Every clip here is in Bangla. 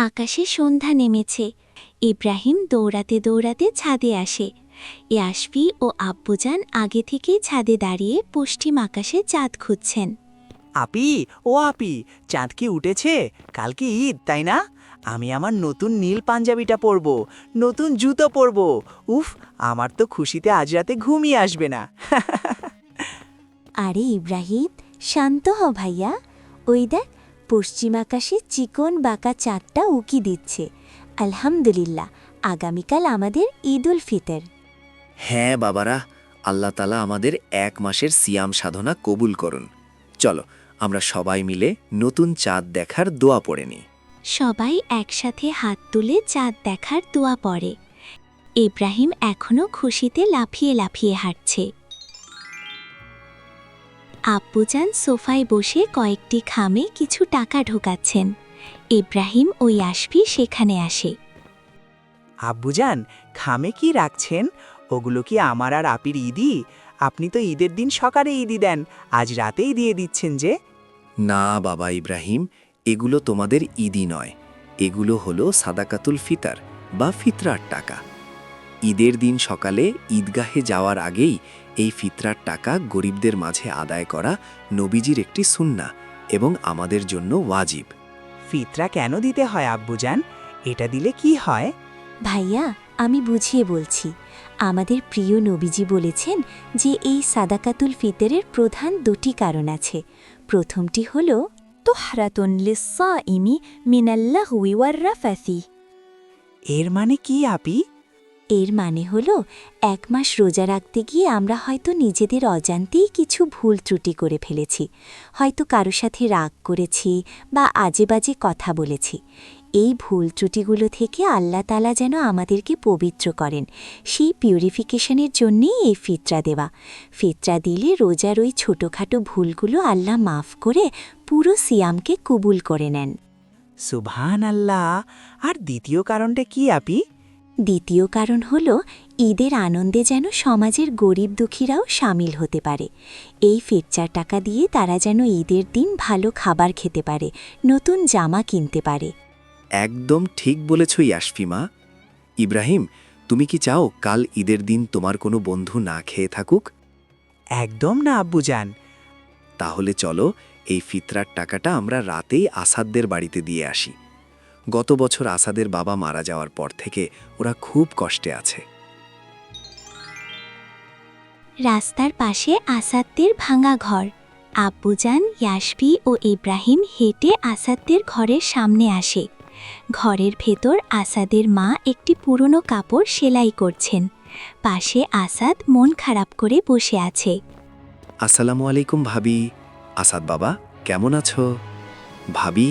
আকাশে সন্ধ্যা নেমেছে। ইব্রাহিম দৌড়াতে দৌড়াতে ছাদে আসে। ইয়াসফি ও আব্বুজান আগে থেকেই ছাদে দাঁড়িয়ে পশ্চিম আকাশে চাঁদ খুঁজছেন। আপি ও আপি, চাঁদ কি উঠেছে? কালকে ঈদ, তাই না? আমি আমার নতুন নীল পাঞ্জাবিটা পরব, নতুন জুতো পরব। উফ, আমার তো খুশিতে আজ রাতে ঘুমই আসবে না। আরে ইব্রাহিম, শান্ত হ ভাইয়া। ওই দেখ, পশ্চিম আকাশে চিকন বাঁকা চাঁদটা উকি দিচ্ছে। আলহামদুলিল্লাহ, আগামীকাল আমাদের ঈদ উল ফিতর। হ্যাঁ বাবারা, আল্লাহ তালা আমাদের 1 মাসের সিয়াম সাধনা কবুল করুন। চলো আমরা সবাই মিলে নতুন চাঁদ দেখার দোয়া পড়ে নিই। সবাই একসাথে হাত তুলে চাঁদ দেখার দোয়া পড়ে। ইব্রাহিম এখনও খুশিতে লাফিয়ে লাফিয়ে হাঁটছে। আব্বুজান সোফায় বসে কয়েকটি খামে কিছু টাকা ঢোকাচ্ছেন। ইব্রাহিম ও ইয়াসফি সেখানে আসে। আব্বুজান, খামে কি রাখছেন? ওগুলো কি আমার আর আপির ঈদই? আপনি তো ঈদের দিন সকালে ঈদি দেন, আজ রাতেই দিয়ে দিচ্ছেন যে। না বাবা ইব্রাহিম, এগুলো তোমাদের ঈদই নয়, এগুলো হলো সাদাকাতুল ফিতর বা ফিতরার টাকা। ঈদের দিন সকালে ঈদগাহে যাওয়ার আগেই এই ফিতরার টাকা গরিবদের মাঝে আদায় করা নবীজির একটি সুন্নাহ এবং আমাদের জন্য ওয়াজিব। ফিতরা কেন দিতে হয় আব্বুজান? এটা দিলে কি হয়? ভাইয়া, আমি বুঝিয়ে বলছি। আমাদের প্রিয় নবীজি বলেছেন যে এই সাদাকাতুল ফিতরের প্রধান 2টি কারণ আছে। প্রথমটি হল তুহরাতুন লিস-সাইমি মিনাল-লাগওয়ি ওয়ার-রাফাসি। এর মানে কি আপি? এর মানে হল 1 মাস রোজা রাখতে গিয়ে আমরা হয়তো নিজেদের অজান্তেই কিছু ভুল ত্রুটি করে ফেলেছি, হয়তো কারো সাথে রাগ করেছি বা আজে বাজে কথা বলেছি। এই ভুল ত্রুটিগুলো থেকে আল্লাহ তাআলা যেন আমাদেরকে পবিত্র করেন, সেই পিউরিফিকেশনের জন্যেই এই ফিতরা দেওয়া। ফিতরা দিলে রোজার ওই ছোটোখাটো ভুলগুলো আল্লাহ মাফ করে পুরো সিয়ামকে কবুল করে নেন। সুবহানাল্লাহ। আর দ্বিতীয় কারণটা কি আপি? দ্বিতীয় কারণ হল ঈদের আনন্দে যেন সমাজের গরিব দুঃখীরাও সামিল হতে পারে। এই ফিতরার টাকা দিয়ে তারা যেন ঈদের দিন ভালো খাবার খেতে পারে, নতুন জামা কিনতে পারে। একদম ঠিক বলেছ ইয়াসফিমা। ইব্রাহিম, তুমি কি চাও কাল ঈদের দিন তোমার কোনো বন্ধু না খেয়ে থাকুক? একদম না আব্বুজান। তাহলে চলো এই ফিতরার টাকাটা আমরা রাতেই আসাদদের বাড়িতে দিয়ে আসি। গত বছর আসাদের বাবা মারা যাওয়ার পর থেকে ওরা খুব কষ্টে আছে। রাস্তার পাশে আসাদদের ভাঙা ঘর। আব্বুজান, ইয়াসফি ও ইব্রাহিম হেঁটে আসাদদের ঘরের সামনে আসে। ঘরের ভেতর আসাদের মা একটি পুরনো কাপড় সেলাই করছেন। পাশে আসাদ মন খারাপ করে বসে আছে। আসসালামু আলাইকুম ভাবি। আসাদ বাবা, কেমন আছো? ভাবি,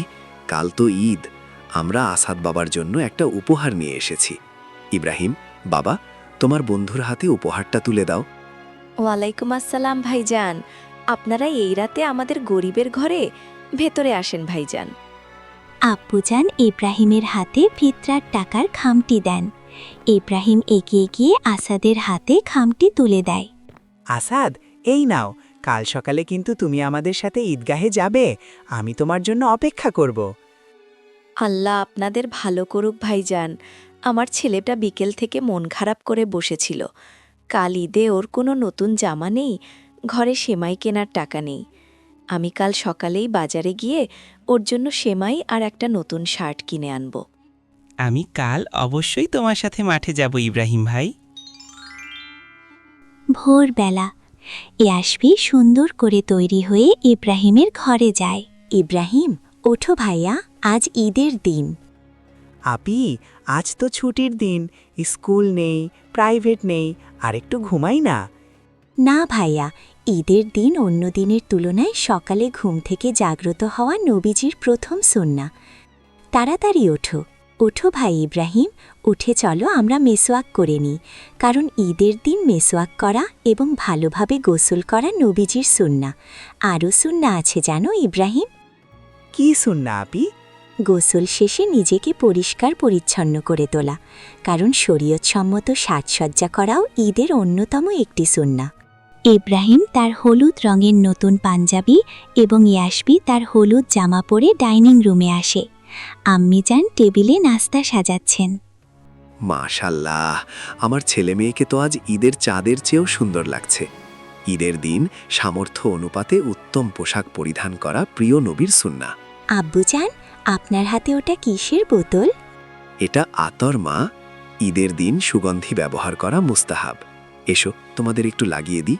কাল তো ঈদ, আমরা আসাদ বাবার জন্য একটা উপহার নিয়ে এসেছি। ইব্রাহিম বাবা, তোমার বন্ধুর হাতে উপহারটা তুলে দাও। ওয়ালাইকুম আসসালাম ভাইজান, আপনারা এই রাতে আমাদের গরিবের ঘরে? ভেতরে আসেন ভাইজান। আব্বুজান ইব্রাহিমের হাতে ফিতরার টাকার খামটি দেন। ইব্রাহিম এগিয়ে গিয়ে আসাদের হাতে খামটি তুলে দেয়। আসাদ, এই নাও, কাল সকালে কিন্তু তুমি আমাদের সাথে ঈদগাহে যাবে। আমি তোমার জন্য অপেক্ষা করব। আল্লাহ আপনাদের ভালো করুক ভাইজান। আমার ছেলেটা বিকেল থেকে মন খারাপ করে বসেছিল। কাল ঈদে ওর কোনো নতুন জামা নেই, ঘরে সেমাই কেনার টাকা নেই। আমি কাল সকালেই বাজারে গিয়ে ওর জন্য সেমাই আর একটা নতুন শার্ট কিনে আনব। আমি কাল অবশ্যই তোমার সাথে মাঠে যাব ইব্রাহিম ভাই। ভোরবেলা ইয়াসফি সুন্দর করে তৈরি হয়ে ইব্রাহিমের ঘরে যায়। ইব্রাহিম, ওঠো ভাইয়া, আজ ঈদের দিন। আপি, আজ তো ছুটির দিন, স্কুল নেই, প্রাইভেট নেই, আর একটু ঘুমাই না। না ভাইয়া, ঈদের দিন অন্য দিনের তুলনায় সকালে ঘুম থেকে জাগ্রত হওয়া নবীজির প্রথম সুন্নাহ। তাড়াতাড়ি ওঠো। ওঠো ভাই ইব্রাহিম, উঠে চলো আমরা মেসওয়াক করে নিই, কারণ ঈদের দিন মেসওয়াক করা এবং ভালোভাবে গোসল করা নবীজির সুন্নাহ। আরও সুন্নাহ আছে জানো ইব্রাহিম? কি সুন্নাহ আপি? গোসল শেষে নিজেকে পরিষ্কার পরিচ্ছন্ন করে তোলা, কারণ শরীয়তসম্মত সাজসজ্জা করাও ঈদের অন্যতম একটি সুন্নাহ। ইব্রাহিম তার হলুদ রঙের নতুন পাঞ্জাবি এবং ইয়াসফি তার হলুদ জামা পরে ডাইনিং রুমে আসে। আম্মিজান টেবিলে নাস্তা সাজাচ্ছেন। মাশাল্লাহ, আমার ছেলে মেয়েকে তো আজ ঈদের চাঁদের চেয়েও সুন্দর লাগছে। ঈদের দিন সামর্থ্য অনুপাতে উত্তম পোশাক পরিধান করা প্রিয় নবীর সুন্নাহ। আব্বুজান, আপনার হাতে ওটা কিসের বোতল? এটা আতর মা, ঈদের দিন সুগন্ধি ব্যবহার করা মুস্তাহাব। এসো তোমাদের একটু লাগিয়ে দিই।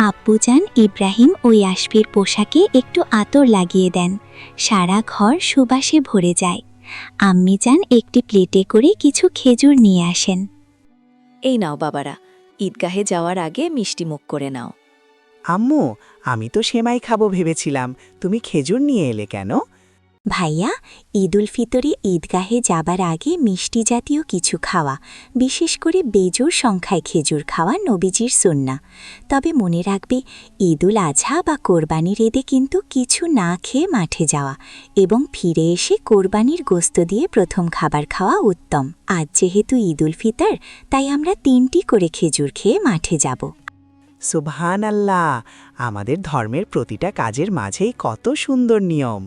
আব্বুজান ইব্রাহিম ও ইয়াসফির পোশাকে একটু আতর লাগিয়ে দেন। সারা ঘর সুবাসে ভরে যায়। আম্মিজান একটি প্লেটে করে কিছু খেজুর নিয়ে আসেন। এই নাও বাবারা, ঈদগাহে যাওয়ার আগে মিষ্টি মুখ করে নাও। আম্মু, আমি তো সেমাই খাবো ভেবেছিলাম, তুমি খেজুর নিয়ে এলে কেন? ভাইয়া, ঈদুল ফিতরে ঈদগাহে যাবার আগে মিষ্টি জাতীয় কিছু খাওয়া, বিশেষ করে বেজোড় সংখ্যায় খেজুর খাওয়া নবীজির সুন্নাহ। তবে মনে রাখবে, ঈদুল আজহা বা কোরবানির ঈদে কিন্তু কিছু না খেয়ে মাঠে যাওয়া এবং ফিরে এসে কোরবানির গোস্ত দিয়ে প্রথম খাবার খাওয়া উত্তম। আজ যেহেতু ঈদুল ফিতর, তাই আমরা 3টি করে খেজুর খেয়ে মাঠে যাব। সুবহান আল্লাহ, আমাদের ধর্মের প্রতিটা কাজের মাঝেই কত সুন্দর নিয়ম।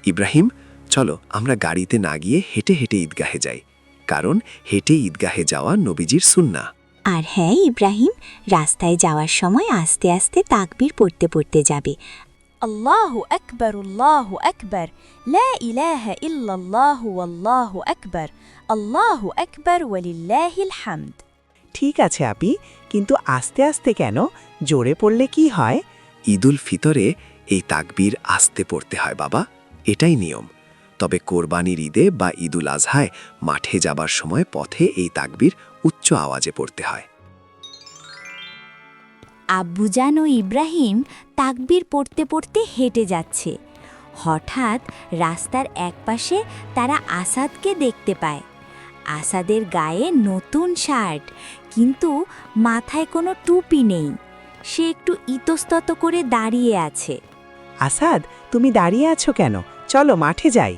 ইব্রাহিম, চলো আমরা গাড়িতে না গিয়ে হেঁটে হেঁটে ঈদগাহে যাই, কারণ হেঁটে ঈদগাহে যাওয়া নবীজির সুন্নাহ। আর হ্যাঁ ইব্রাহিম, রাস্তায় যাওয়ার সময় আস্তে আস্তে তাকবীর পড়তে পড়তে যাবে। الله أكبر الله أكبر لا إله إلا الله والله أكبر الله أكبر ولله الحمد। ঠিক আছে আপি, কিন্তু আস্তে আস্তে কেন? জোরে পড়লে কি হয়? ঈদুল ফিতরে এই তাকবীর আস্তে পড়তে হয় বাবা, এটাই নিয়ম। তবে কোরবানির ঈদে বা ঈদুল আজহায় মাঠে যাবার সময় পথে এই তাকবীর উচ্চ আওয়াজে পড়তে হয়। আব্বুজান ও ইব্রাহিম তাকবীর পড়তে পড়তে হেঁটে যাচ্ছে। হঠাৎ রাস্তার একপাশে তারা আসাদকে দেখতে পায়। আসাদের গায়ে নতুন শার্ট, কিন্তু মাথায় কোনো টুপি নেই। সে একটু ইতস্তত করে দাঁড়িয়ে আছে। আসাদ, তুমি দাঁড়িয়ে আছো কেন? চলো মাঠে যাই।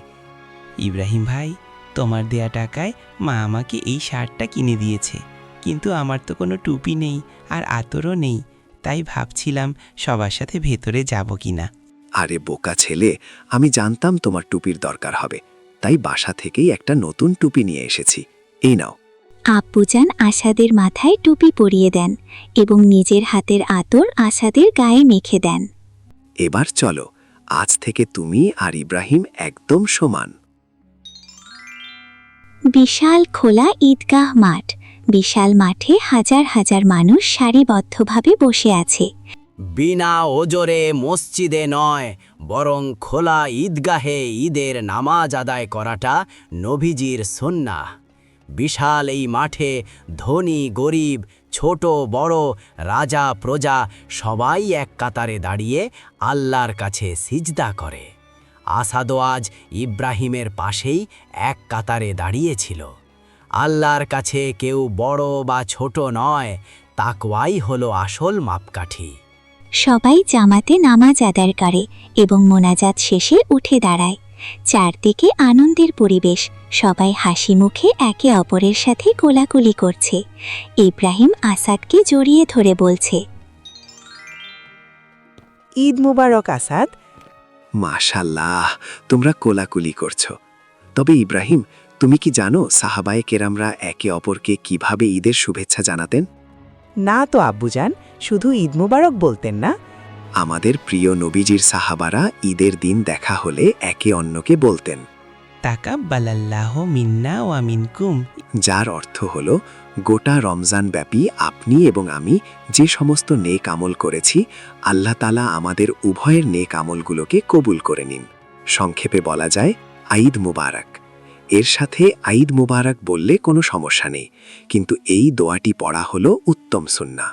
ইব্রাহিম ভাই, তোমার দেয়া টাকায় মা আমাকে এই শার্টটা কিনে দিয়েছে, কিন্তু আমার তো কোনো টুপি নেই আর আতরও নেই, তাই ভাবছিলাম সবার সাথে ভেতরে যাব কিনা। আরে বোকা ছেলে, আমি জানতাম তোমার টুপির দরকার হবে, তাই বাসা থেকেই একটা নতুন টুপি নিয়ে এসেছি। এই নাও। আব্বুজান আসাদের মাথায় টুপি পরিয়ে দেন এবং নিজের হাতের আতর আসাদের গায়ে মেখে দেন। এবার চলো, আজ থেকে তুমি আর ইব্রাহিম একদম সমান। বিশাল খোলা ঈদগাহ মাঠ। বিশাল মাঠে হাজার হাজার মানুষ সারিবদ্ধভাবে বসে আছে। বিনা ওজরে মসজিদে নয়, বরং খোলা ঈদগাহে ঈদের নামাজ আদায় করাটা নবীজির সুন্নাহ। বিশাল এই মাঠে ধনী গরিব, ছোট বড়, রাজা প্রজা সবাই এক কাতারে দাঁড়িয়ে আল্লাহর কাছে সিজদা করে। আসাদও আজ ইব্রাহিমের পাশেই এক কাতারে দাঁড়িয়েছিল। আল্লাহর কাছে কেউ বড় বা ছোট নয়, তাকওয়াই হলো আসল মাপকাঠি। সবাই জামাতে নামাজ আদায় করে এবং মোনাজাত শেষে উঠে দাঁড়ায়। চারদিকে আনন্দের পরিবেশ, সবাই হাসি মুখে একে অপরের সাথে কোলাকুলি করছে। ইব্রাহিম আসাদকে জড়িয়ে ধরে বলছে, ঈদ মুবারক আসাদ। মাশাল্লাহ, তোমরা কোলাকুলি করছো। তবে ইব্রাহিম, তুমি কি জানো সাহাবায়ে কেরামরা একে অপরকে কিভাবে ঈদের শুভেচ্ছা জানাতেন? না তো আব্বুজান, শুধু ঈদ মুবারক বলতেন না? আমাদের প্রিয় নবীজির সাহাবারা ঈদের দিন দেখা হলে একে অন্যকে বলতেন তাকাব্বালাল্লাহু মিন্না ওয়া মিনকুম, যার অর্থ হল গোটা রমজান ব্যাপী আপনি এবং আমি যে সমস্ত নেক আমল করেছি, আল্লাহ তাআলা আমাদের উভয়ের নেক আমলগুলোকে কবুল করে নিন। সংক্ষেপে বলা যায় ঈদ মুবারক। এর সাথে ঈদ মুবারক বললে কোনো সমস্যা নেই, কিন্তু এই দোয়াটি পড়া হলো উত্তম সুন্নাহ।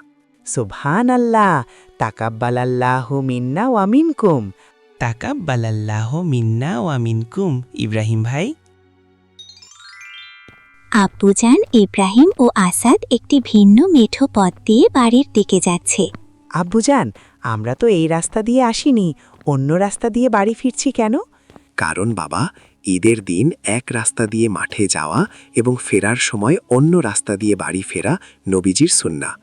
সুবহান আল্লাহ, তাকাব্বালাল্লাহু মিন্না ওয়া মিনকুম। তাকাব্বালাল্লাহু মিন্না ওয়া মিনকুম। ইব্রাহিম ভাই, আব্বুজান ইব্রাহিম ও আসাদ একটি ভিন্ন মেঠো পথ দিয়ে বাড়ির দিকে যাচ্ছে। আব্বুজান, আমরা তো এই রাস্তা দিয়ে আসিনি, অন্য রাস্তা দিয়ে বাড়ি ফিরছি কেন? কারণ বাবা, ঈদের দিন এক রাস্তা দিয়ে মাঠে যাওয়া এবং ফেরার সময় অন্য রাস্তা দিয়ে বাড়ি ফেরা নবীজির সুন্নাহ।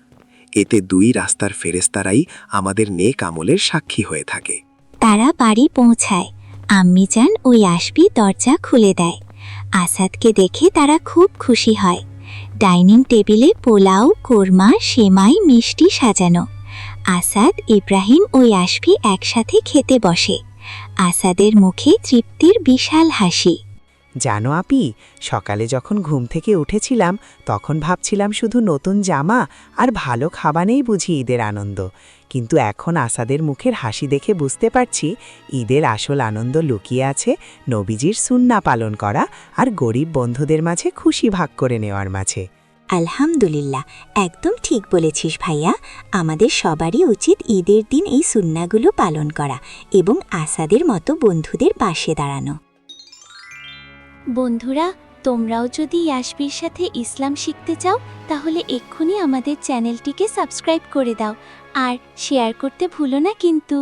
এতে দুই রাস্তার ফেরেশতারাই আমাদের নেক আমলের সাক্ষী হয়ে থাকে। তারা বাড়ি পৌঁছায়। আম্মিজান ও ইয়াসবি দরজা খুলে দেয়। আসাদকে দেখে তারা খুব খুশি হয়। ডাইনিং টেবিলে পোলাও, কোরমা, সেমাই, মিষ্টি সাজানো। আসাদ, ইব্রাহিম ও ইয়াসবি একসাথে খেতে বসে। আসাদের মুখে তৃপ্তির বিশাল হাসি। জানো আপি, সকালে যখন ঘুম থেকে উঠেছিলাম তখন ভাবছিলাম শুধু নতুন জামা আর ভালো খাবারেই বুঝি ঈদের আনন্দ, কিন্তু এখন আসাদের মুখের হাসি দেখে বুঝতে পারছি ঈদের আসল আনন্দ লুকিয়ে আছে নবীজির সুন্না পালন করা আর গরিব বন্ধুদের মাঝে খুশি ভাগ করে নেওয়ার মাঝে। আলহামদুলিল্লাহ, একদম ঠিক বলেছিস ভাইয়া। আমাদের সবারই উচিত ঈদের দিন এই সুন্নাগুলো পালন করা এবং আসাদের মতো বন্ধুদের পাশে দাঁড়ানো। বন্ধুরা, তোমরাও যদি ইয়াসবির সাথে ইসলাম শিখতে চাও তাহলে এক্ষুনি আমাদের চ্যানেলটিকে সাবস্ক্রাইব করে দাও আর শেয়ার করতে ভুলো না কিন্তু।